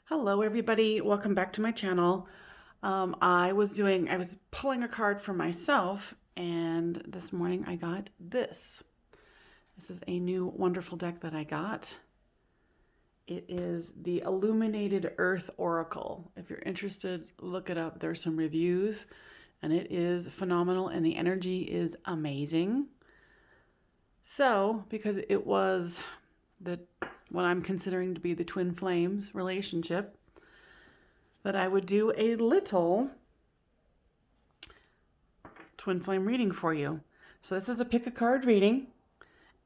Hello everybody, welcome back to my channel. I was pulling a card for myself, and this morning I got this. This is a new wonderful deck that I got. It is the Illuminated Earth Oracle. If you're interested, look it up. There's some reviews and it is phenomenal and the energy is amazing. So, because it was what I'm considering to be the twin flames relationship, that I would do a little twin flame reading for you. So this is a pick a card reading,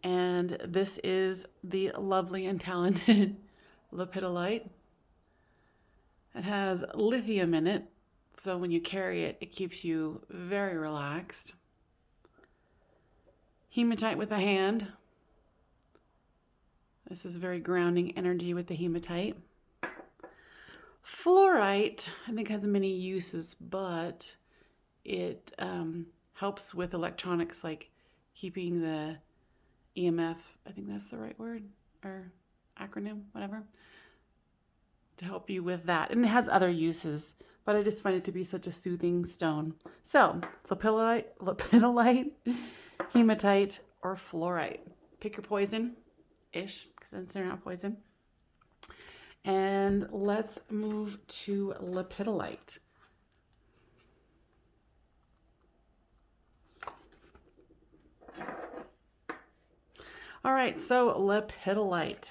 and this is the lovely and talented Lepidolite. It has lithium in it, so when you carry it, it keeps you very relaxed. Hematite with a hand. This is very grounding energy with the hematite. Fluorite, I think, has many uses, but it helps with electronics, like keeping the EMF, I think that's the right word, or acronym, whatever, to help you with that. And it has other uses, but I just find it to be such a soothing stone. So, lepidolite, hematite, or fluorite. Pick your poison-ish, since they're not poison. And let's move to lepidolite. All right, so lepidolite.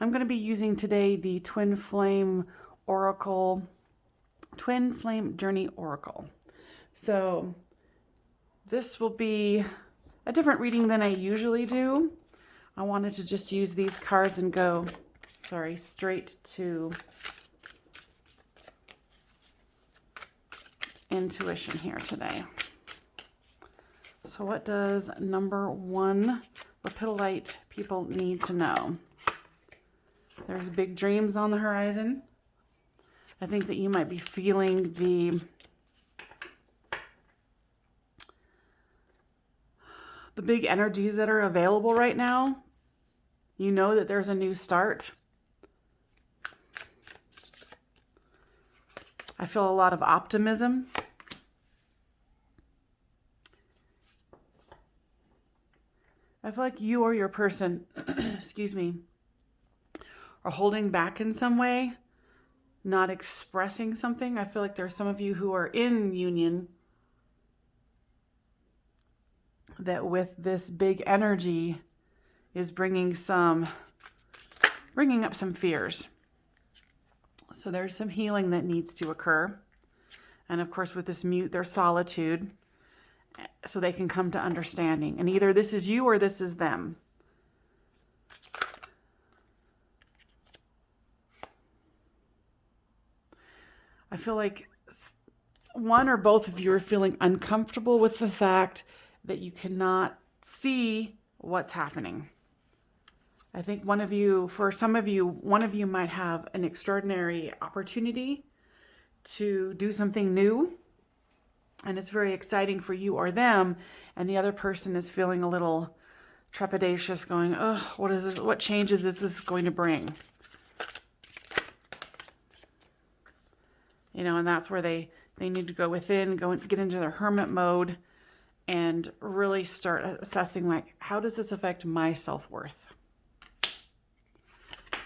I'm going to be using today the Twin Flame Oracle, Twin Flame Journey Oracle. So this will be a different reading than I usually do. I wanted to just use these cards and go, straight to intuition here today. So what does number one Lepidolite people need to know? There's big dreams on the horizon. I think that you might be feeling the big energies that are available right now. You know that there's a new start. I feel a lot of optimism. I feel like you or your person, excuse me, are holding back in some way, not expressing something. I feel like there are some of you who are in union that with this big energy is bringing up some fears. So there's some healing that needs to occur. And of course, with this mute, there's solitude, so they can come to understanding. And either this is you or this is them. I feel like one or both of you are feeling uncomfortable with the fact that you cannot see what's happening. I think for some of you, one of you might have an extraordinary opportunity to do something new, and it's very exciting for you or them, and the other person is feeling a little trepidatious, going, oh, what is this? What changes is this going to bring? You know, and that's where they need to go within, get into their hermit mode, and really start assessing, like, how does this affect my self-worth?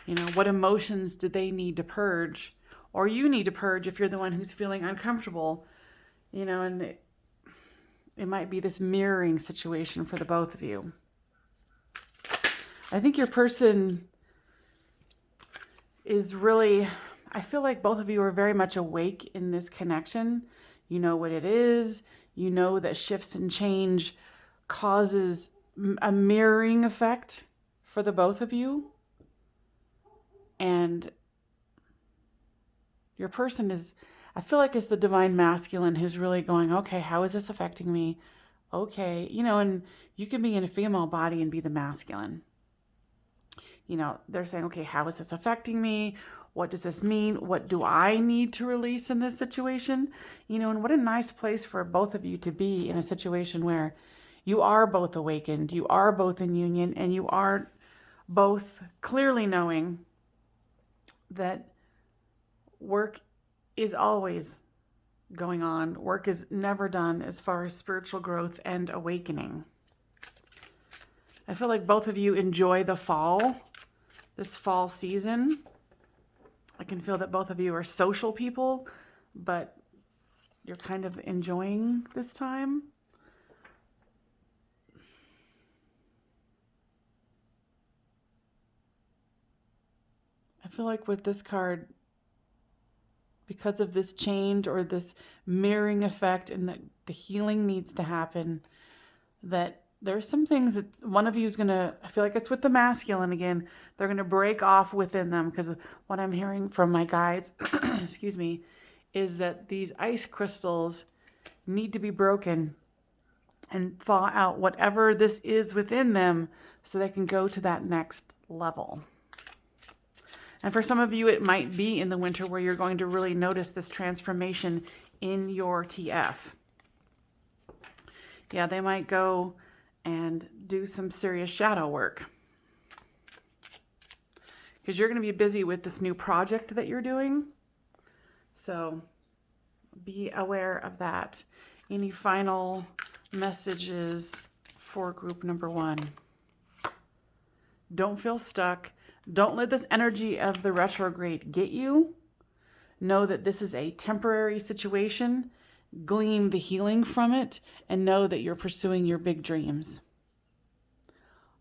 You know, what emotions do they need to purge? Or you need to purge if you're the one who's feeling uncomfortable. You know, and it might be this mirroring situation for the both of you. I think your person is really, I feel like both of you are very much awake in this connection. You know what it is. You know that shifts and change causes a mirroring effect for the both of you. And your person is, I feel like, it's the divine masculine who's really going, okay, how is this affecting me? Okay, you know, and you can be in a female body and be the masculine. You know, they're saying, okay, how is this affecting me? What does this mean? What do I need to release in this situation? You know, and what a nice place for both of you to be in a situation where you are both awakened, you are both in union, and you are both clearly knowing that work is always going on. Work is never done as far as spiritual growth and awakening. I feel like both of you enjoy the fall, this fall season. I can feel that both of you are social people, but you're kind of enjoying this time. I feel like with this card, because of this change or this mirroring effect and that the healing needs to happen, that there's some things that one of you is going to, I feel like it's with the masculine again, they're going to break off within them, because what I'm hearing from my guides, excuse me, is that these ice crystals need to be broken and thaw out whatever this is within them so they can go to that next level. And for some of you, it might be in the winter where you're going to really notice this transformation in your TF. Yeah, they might go and do some serious shadow work, because you're going to be busy with this new project that you're doing. So be aware of that. Any final messages for group number 1? Don't feel stuck. Don't let this energy of the retrograde get you. Know that this is a temporary situation. Glean the healing from it and know that you're pursuing your big dreams.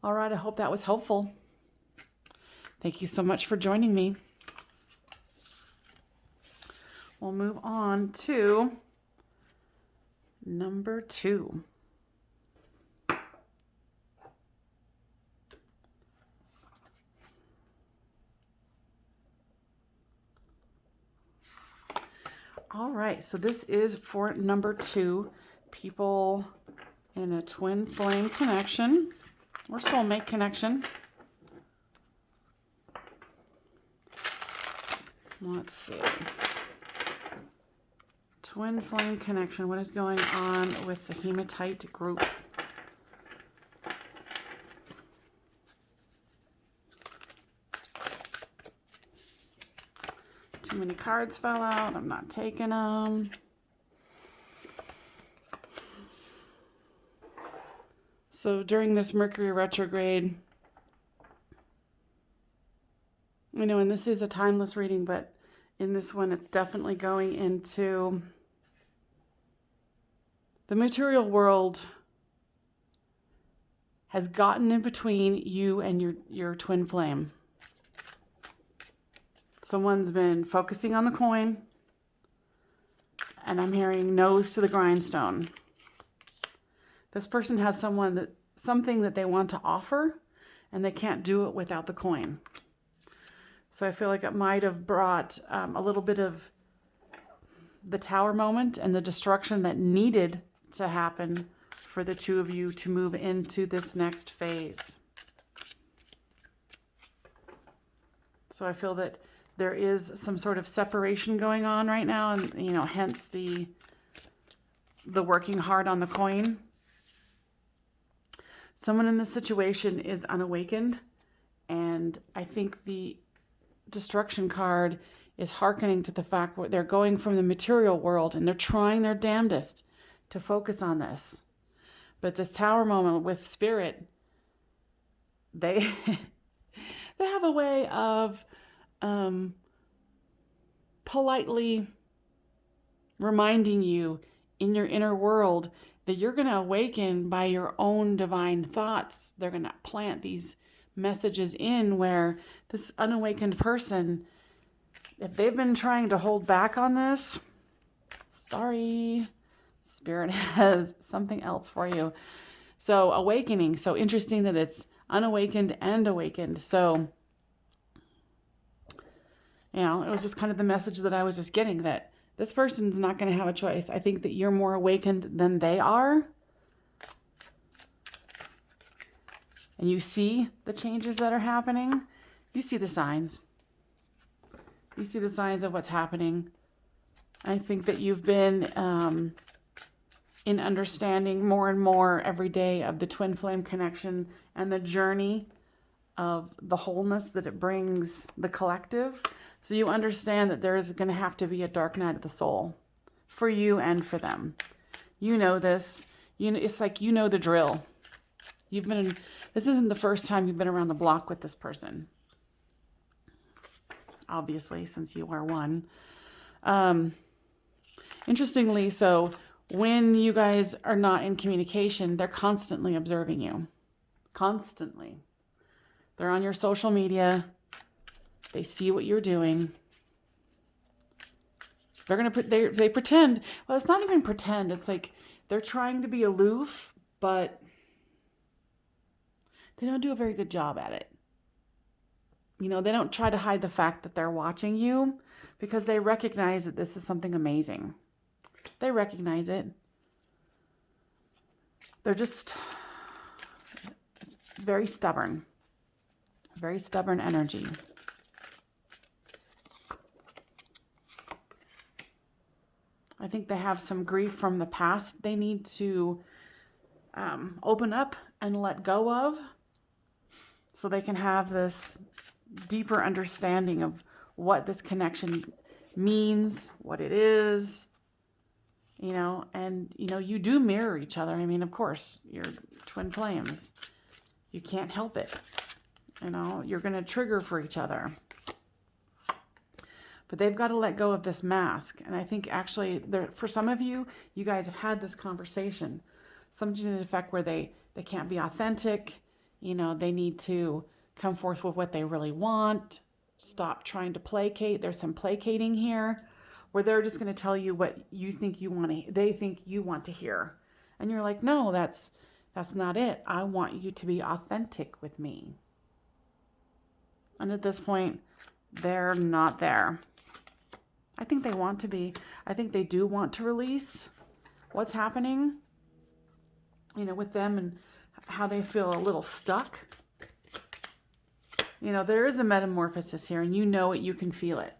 All right, I hope that was helpful. Thank you so much for joining me. We'll move on to number 2. All right, so this is for number 2, people in a twin flame connection or soulmate connection. Let's see. Twin flame connection. What is going on with the Hematite group? Too many cards fell out. I'm not taking them. So during this Mercury retrograde, you know, and this is a timeless reading, but in this one, it's definitely going into the material world has gotten in between you and your twin flame. Someone's been focusing on the coin, and I'm hearing nose to the grindstone. This person has something that they want to offer, and they can't do it without the coin. So I feel like it might have brought a little bit of the tower moment and the destruction that needed to happen for the two of you to move into this next phase. So I feel that there is some sort of separation going on right now, and you know, hence the working hard on the coin. Someone in this situation is unawakened, and I think the destruction card is hearkening to the fact that they're going from the material world and they're trying their damnedest to focus on this. But this tower moment with spirit, they they have a way of politely reminding you in your inner world that you're going to awaken by your own divine thoughts. They're going to plant these messages in where this unawakened person, if they've been trying to hold back on this, sorry, Spirit has something else for you. So awakening, so interesting that it's unawakened and awakened. So, you know, it was just kind of the message that I was just getting, that this person's not going to have a choice. I think that you're more awakened than they are. And you see the changes that are happening. You see the signs. You see the signs of what's happening. I think that you've been in understanding more and more every day of the twin flame connection and the journey of the wholeness that it brings the collective. So you understand that there is going to have to be a dark night of the soul for you and for them. You know this. You know, it's like you know the drill. This isn't the first time you've been around the block with this person. Obviously, since you are one. Interestingly, so when you guys are not in communication, they're constantly observing you. Constantly. They're on your social media. They see what you're doing. They're going to they pretend. Well, it's not even pretend. It's like they're trying to be aloof, but they don't do a very good job at it. You know, they don't try to hide the fact that they're watching you because they recognize that this is something amazing. They recognize it. They're just very stubborn. Very stubborn energy. I think they have some grief from the past they need to open up and let go of so they can have this deeper understanding of what this connection means, what it is, you know, and, you know, you do mirror each other. I mean, of course, you're twin flames. You can't help it. You know, you're going to trigger for each other. But they've got to let go of this mask. And I think actually, for some of you, you guys have had this conversation. Something to the effect where they can't be authentic. You know, they need to come forth with what they really want. Stop trying to placate. There's some placating here where they're just going to tell you what you think you want to, they think you want to hear. And you're like, no, that's not it. I want you to be authentic with me. And at this point, they're not there. I think they want to be. I think they do want to release what's happening, you know, with them and how they feel a little stuck. You know, there is a metamorphosis here, and you know it, you can feel it.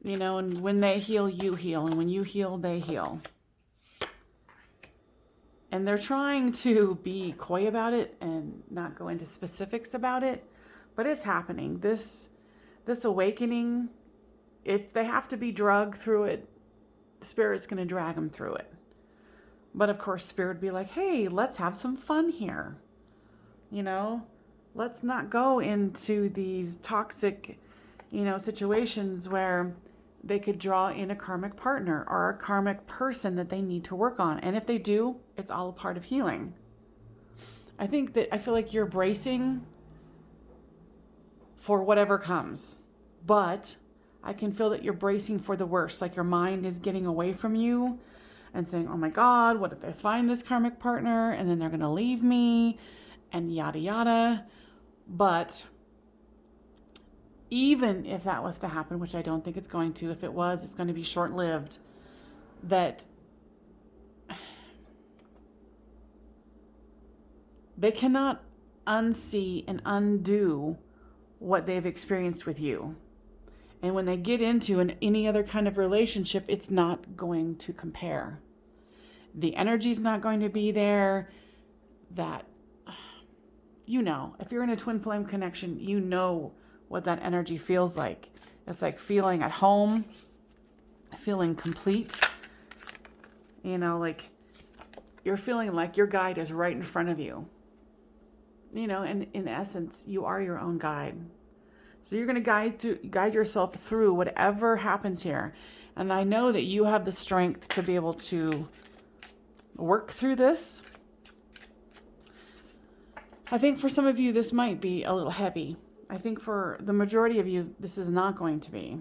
You know, and when they heal, you heal, and when you heal, they heal. And they're trying to be coy about it and not go into specifics about it, but it's happening. This awakening, if they have to be drugged through it, Spirit's going to drag them through it. But of course, Spirit would be like, hey, let's have some fun here. You know, let's not go into these toxic, you know, situations where they could draw in a karmic partner or a karmic person that they need to work on. And if they do, it's all a part of healing. I feel like you're bracing for whatever comes. But I can feel that you're bracing for the worst. Like your mind is getting away from you and saying, oh my God, what if they find this karmic partner and then they're going to leave me and yada, yada. But even if that was to happen, which I don't think it's going to, if it was, it's going to be short-lived, that they cannot unsee and undo what they've experienced with you. And when they get into any other kind of relationship, it's not going to compare. The energy's not going to be there. That, you know, if you're in a twin flame connection, you know what that energy feels like. It's like feeling at home, feeling complete. You know, like you're feeling like your guide is right in front of you. You know, and in essence, you are your own guide. So you're going to guide yourself through whatever happens here. And I know that you have the strength to be able to work through this. I think for some of you, this might be a little heavy. I think for the majority of you, this is not going to be.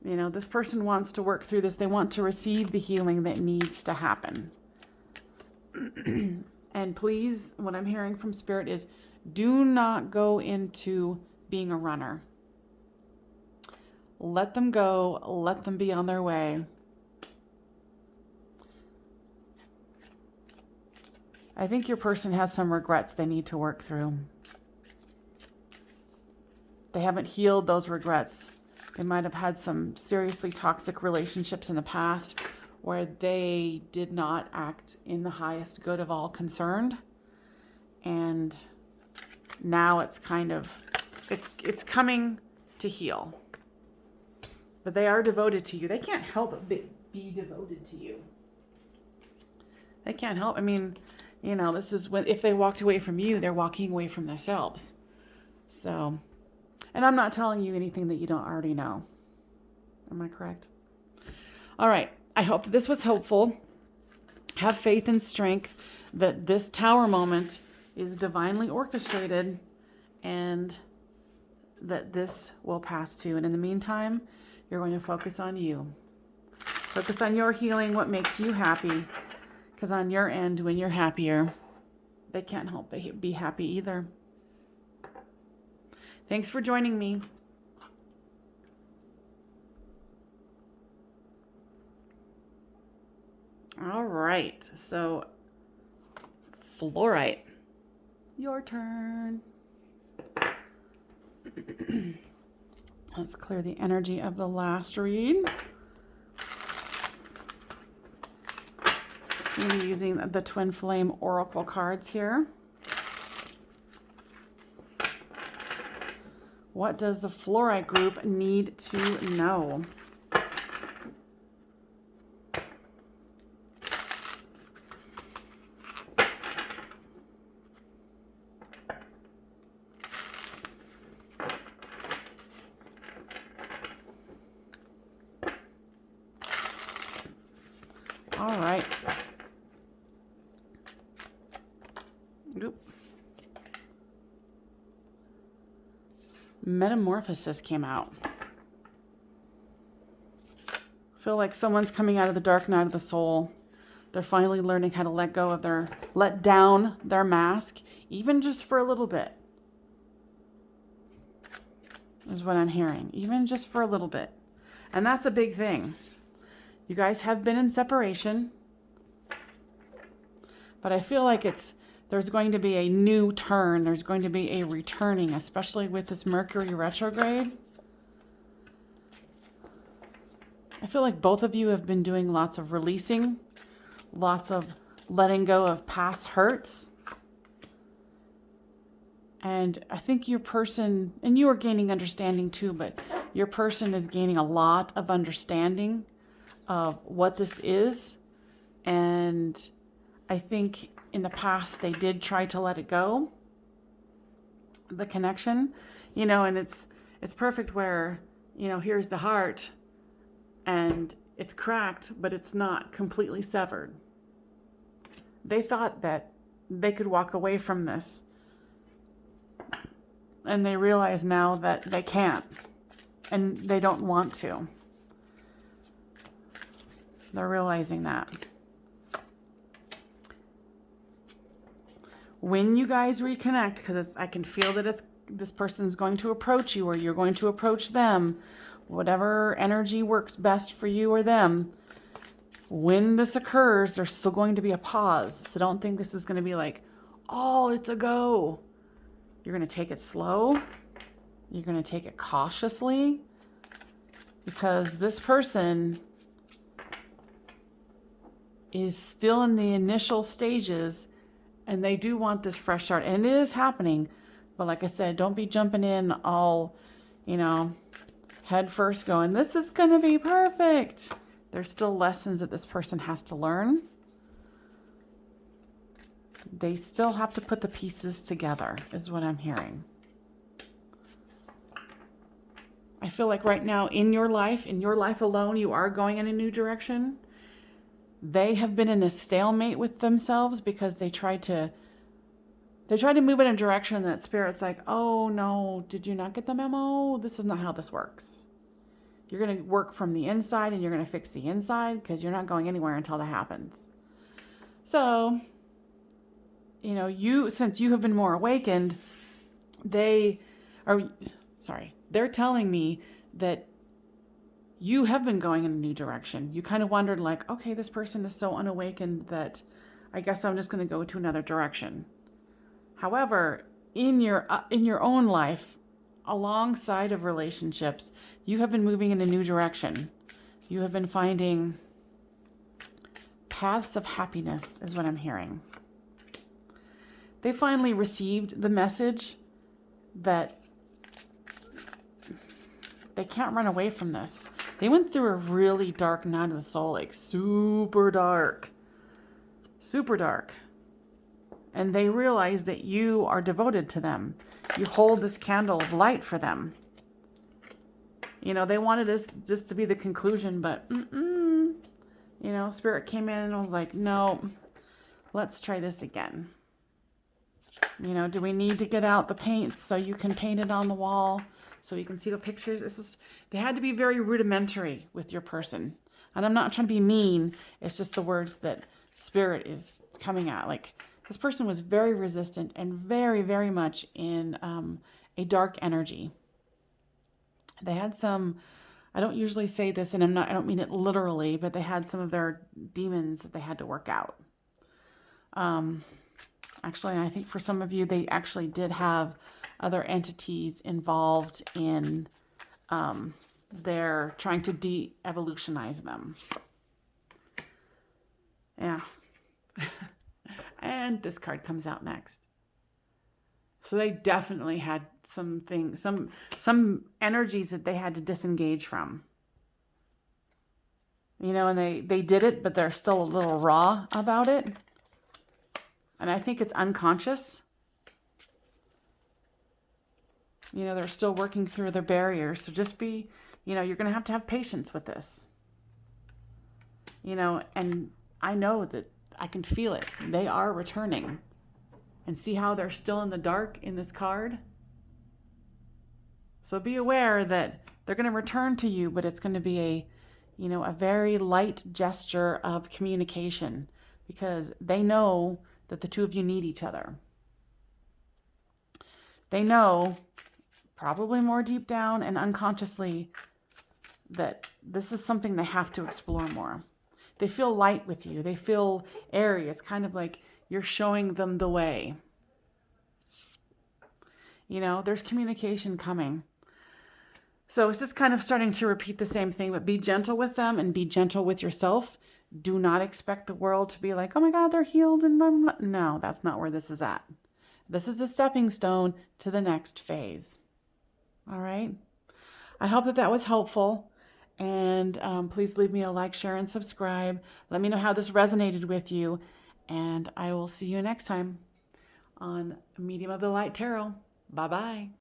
You know, this person wants to work through this. They want to receive the healing that needs to happen. And please, what I'm hearing from Spirit is do not go into being a runner. Let them go. Let them be on their way. I think your person has some regrets they need to work through. They haven't healed those regrets. They might have had some seriously toxic relationships in the past where they did not act in the highest good of all concerned. And now it's kind of It's coming to heal. But they are devoted to you. They can't help but be devoted to you. They can't help. I mean, you know, this is when, if they walked away from you, they're walking away from themselves. So, and I'm not telling you anything that you don't already know. Am I correct? All right. I hope that this was helpful. Have faith and strength that this tower moment is divinely orchestrated and that this will pass too. And in the meantime, you're going to focus on you. Focus on your healing, what makes you happy. Because on your end, when you're happier, they can't help but be happy either. Thanks for joining me. All right, so Fluorite, your turn. Let's clear the energy of the last read. I'm going to be using the Twin Flame Oracle cards here. What does the Fluorite group need to know? All right. Oop. Metamorphosis came out. I feel like someone's coming out of the dark night of the soul. They're finally learning how to let down their mask, even just for a little bit. Is what I'm hearing. Even just for a little bit. And that's a big thing. You guys have been in separation. But I feel like there's going to be a new turn. There's going to be a returning, especially with this Mercury retrograde. I feel like both of you have been doing lots of releasing, lots of letting go of past hurts. And I think your person, and you are gaining understanding too, but your person is gaining a lot of understanding of what this is. And I think in the past they did try to let it go, the connection, you know, and it's perfect where, you know, here's the heart and it's cracked, but it's not completely severed. They thought that they could walk away from this, and they realize now that they can't, and they don't want to. They're realizing that. When you guys reconnect, because I can feel that this person's going to approach you or you're going to approach them, whatever energy works best for you or them. When this occurs, there's still going to be a pause. So don't think this is going to be like, oh, it's a go. You're going to take it slow. You're going to take it cautiously, because this person is still in the initial stages. And they do want this fresh start. And it is happening. But like I said, don't be jumping in all, you know, head first going, this is going to be perfect. There's still lessons that this person has to learn. They still have to put the pieces together, is what I'm hearing. I feel like right now in your life alone, you are going in a new direction. They have been in a stalemate with themselves because they tried to move in a direction that Spirit's like, oh no, did you not get the memo? This is not how this works. You're going to work from the inside and you're going to fix the inside, because you're not going anywhere until that happens. So, you know, since you have been more awakened, they're telling me that you have been going in a new direction. You kind of wondered like, okay, this person is so unawakened that I guess I'm just going to go to another direction. However, in your own life, alongside of relationships, you have been moving in a new direction. You have been finding paths of happiness, is what I'm hearing. They finally received the message that they can't run away from this. They went through a really dark night of the soul, like super dark. Super dark. And they realize that you are devoted to them. You hold this candle of light for them. You know, they wanted this to be the conclusion, but you know, Spirit came in and was like, no, let's try this again. You know, do we need to get out the paints so you can paint it on the wall so you can see the pictures? They had to be very rudimentary with your person. And I'm not trying to be mean. It's just the words that Spirit is coming at. Like, this person was very resistant and very, very much in a dark energy. They had some, I don't usually say this, and I don't mean it literally, but they had some of their demons that they had to work out. Actually, I think for some of you, they actually did have other entities involved in their trying to de-evolutionize them. Yeah. And this card comes out next. So they definitely had some things, some energies that they had to disengage from. You know, and they did it, but they're still a little raw about it. And I think it's unconscious. You know, they're still working through their barriers. So just be, you know, you're going to have patience with this. You know, and I know that I can feel it. They are returning. And see how they're still in the dark in this card? So be aware that they're going to return to you, but it's going to be a very light gesture of communication, because they know that the two of you need each other. They know, probably more deep down and unconsciously, that this is something they have to explore more. They feel light with you. They feel airy. It's kind of like you're showing them the way. You know, there's communication coming. So it's just kind of starting to repeat the same thing, but be gentle with them and be gentle with yourself. Do not expect the world to be like, oh my God, they're healed. And no, that's not where this is at. This is a stepping stone to the next phase. All right. I hope that was helpful. And please leave me a like, share, and subscribe. Let me know how this resonated with you. And I will see you next time on Medium of the Light Tarot. Bye-bye.